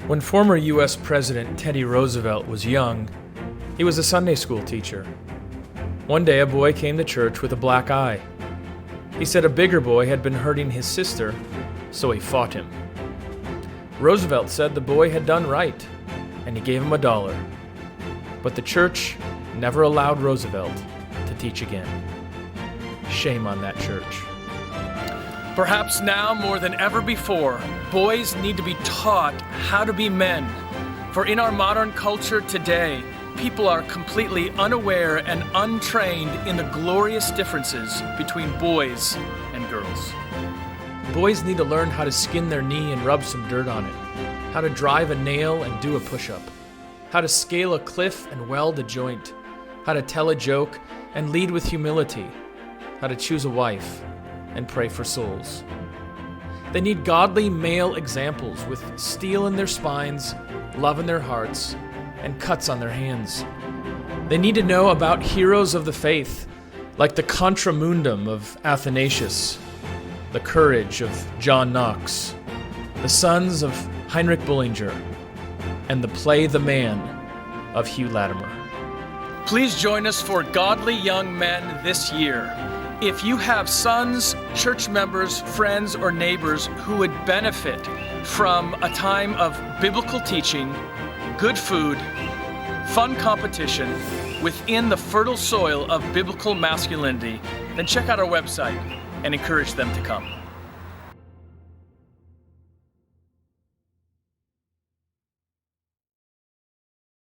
When former U.S. President Teddy Roosevelt was young, he was a Sunday school teacher. One day, a boy came to church with a black eye. He said a bigger boy had been hurting his sister, so he fought him. Roosevelt said the boy had done right, and he gave him $1. But the church never allowed Roosevelt to teach again. Shame on that church. Perhaps now more than ever before, boys need to be taught how to be men. For in our modern culture today, people are completely unaware and untrained in the glorious differences between boys and girls. Boys need to learn how to skin their knee and rub some dirt on it, how to drive a nail and do a push-up, how to scale a cliff and weld a joint, how to tell a joke and lead with humility, how to choose a wife and pray for souls. They need godly male examples with steel in their spines, love in their hearts, and cuts on their hands. They need to know about heroes of the faith, like the Contra Mundum of Athanasius, the courage of John Knox, the sons of Heinrich Bullinger, and the play The Man of Hugh Latimer. Please join us for Godly Young Men this year. If you have sons, church members, friends, or neighbors who would benefit from a time of biblical teaching, good food, fun competition within the fertile soil of biblical masculinity, then check out our website and encourage them to come.